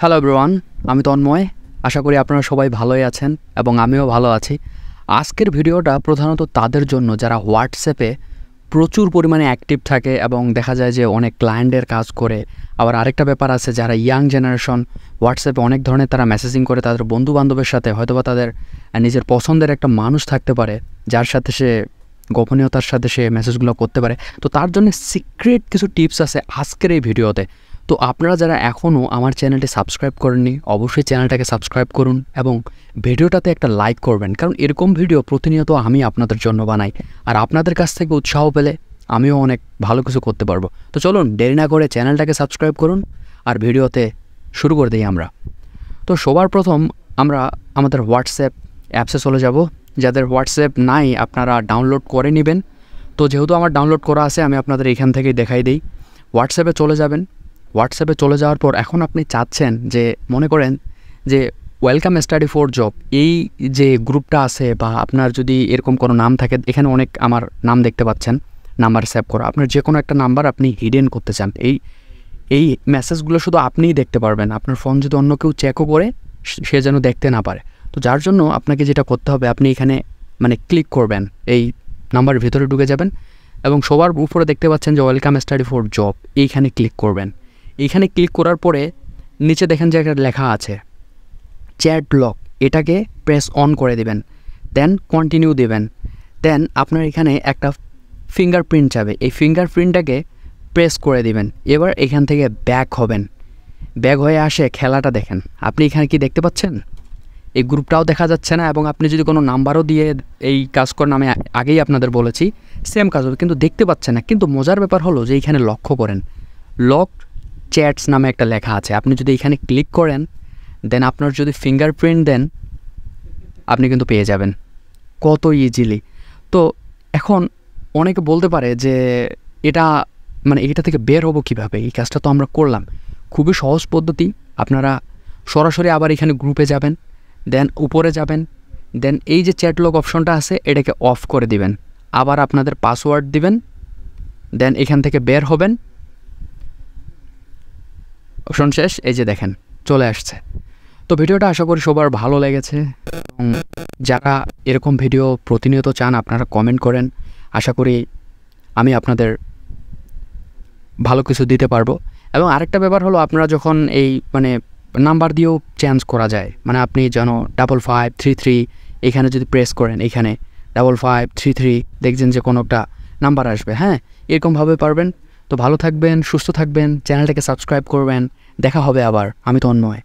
Hello everyone, আমি তন্ময়। আশা করি আপনারা সবাই ভালোই আছেন এবং আমিও ভালো আছি। আজকের ভিডিওটা প্রধানত তাদের জন্য যারা হোয়াটসঅ্যাপে প্রচুর পরিমাণে অ্যাক্টিভ থাকে এবং দেখা যায় যে অনেক ক্লায়েন্টের কাজ করে। আবার আরেকটা ব্যাপার আছে, যারা ইয়াং জেনারেশন হোয়াটসঅ্যাপে অনেক ধরনের তারা মেসেজিং করে তাদের বন্ধুবান্ধবের সাথে, হয়তোবা তাদের নিজের পছন্দের একটা মানুষ থাকতে পারে যার সাথে সে গোপনীয়তার সাথে সে মেসেজগুলো করতে পারে। তো তার জন্য সিক্রেট কিছু টিপস আছে আজকের এই ভিডিওতে। তো আপনারা যারা এখনও আমার চ্যানেলটি সাবস্ক্রাইব করেননি, অবশ্যই চ্যানেলটাকে সাবস্ক্রাইব করুন এবং ভিডিওটাতে একটা লাইক করবেন, কারণ এরকম ভিডিও প্রতিনিয়ত আমি আপনাদের জন্য বানাই। আর আপনাদের কাছ থেকে উৎসাহ পেলে আমিও অনেক ভালো কিছু করতে পারবো। তো চলুন দেরি না করে চ্যানেলটাকে সাবস্ক্রাইব করুন আর ভিডিওতে শুরু করে দিই আমরা। তো সবার প্রথম আমরা আমাদের হোয়াটসঅ্যাপ অ্যাপসে চলে যাব। যাদের হোয়াটসঅ্যাপ নাই আপনারা ডাউনলোড করে নেবেন। তো যেহেতু আমার ডাউনলোড করা আছে, আমি আপনাদের এখান থেকেই দেখাই দিই। হোয়াটসঅ্যাপে চলে যাবেন। হোয়াটসঅ্যাপে চলে যাওয়ার পর এখন আপনি চাচ্ছেন যে, মনে করেন যে ওয়েলকাম স্টাডি ফর জব এই যে গ্রুপটা আছে, বা আপনার যদি এরকম কোনো নাম থাকে, এখানে অনেক আমার নাম দেখতে পাচ্ছেন, নাম্বার সেভ করা। আপনার যে কোনো একটা নাম্বার আপনি হিডেন করতে চান, এই মেসেজগুলো শুধু আপনিই দেখতে পারবেন। আপনার ফোন যদি অন্য কেউ চেকও করে সে যেন দেখতে না পারে। তো যার জন্য আপনাকে যেটা করতে হবে, আপনি এখানে ক্লিক করবেন, এই নাম্বারের ভিতরে ঢুকে যাবেন এবং সবার উপরে দেখতে পাচ্ছেন যে ওয়েলকাম স্টাডি ফর জব, এইখানে ক্লিক করবেন। এইখানে ক্লিক করার পরে নিচে দেখেন যে একটা লেখা আছে চ্যাট লক, এটাকে প্রেস অন করে দিবেন, দেন কন্টিনিউ দেবেন। দেন আপনার এখানে একটা ফিঙ্গারপ্রিন্ট যাবে, এই ফিঙ্গারপ্রিন্টটাকে প্রেস করে দিবেন। এবার এখান থেকে ব্যাক হবেন। ব্যাক হয়ে আসে খেলাটা দেখেন। আপনি এখানে কি দেখতে পাচ্ছেন? এই গ্রুপটাও দেখা যাচ্ছে না, এবং আপনি যদি কোনো নাম্বারও দিয়ে এই কাজ করেন, আমি আগেই আপনাদের বলেছি সেম কাজ হবে, কিন্তু দেখতে পাচ্ছেন না। কিন্তু মজার ব্যাপার হলো যে এইখানে লক্ষ্য করেন, লক চ্যাটস নামে একটা লেখা আছে। আপনি যদি এখানে ক্লিক করেন, দেন আপনার যদি ফিঙ্গারপ্রিন্ট দেন, আপনি কিন্তু পেয়ে যাবেন কত ইজিলি। তো এখন অনেকে বলতে পারে যে এটা এটা থেকে বের হবো কীভাবে? এই কাজটা তো আমরা করলাম। খুবই সহজ পদ্ধতি। আপনারা সরাসরি আবার এখানে গ্রুপে যাবেন, দেন উপরে যাবেন, দেন এই যে চ্যাট লক অপশনটা আছে এটাকে অফ করে দিবেন। আবার আপনাদের পাসওয়ার্ড দিবেন, দেন এখান থেকে বের হবেন। অপশন শেষ, এই যে দেখেন চলে আসছে। তো ভিডিওটা আশা করি সবার ভালো লেগেছে, এবং যারা এরকম ভিডিও প্রতিনিয়ত চান আপনারা কমেন্ট করেন। আশা করি আমি আপনাদের ভালো কিছু দিতে পারবো। এবং আরেকটা ব্যাপার হলো, আপনারা যখন এই নাম্বার দিয়েও চেঞ্জ করা যায়, আপনি যেন 5533 এখানে যদি প্রেস করেন, এখানে 5533 দেখছেন যে কোনো একটা নাম্বার আসবে। হ্যাঁ, এরকমভাবে পারবেন। তো ভালো থাকবেন, সুস্থ থাকবেন, চ্যানেলটাকে সাবস্ক্রাইব করবেন। দেখা হবে আবার। আমি তন্ময়।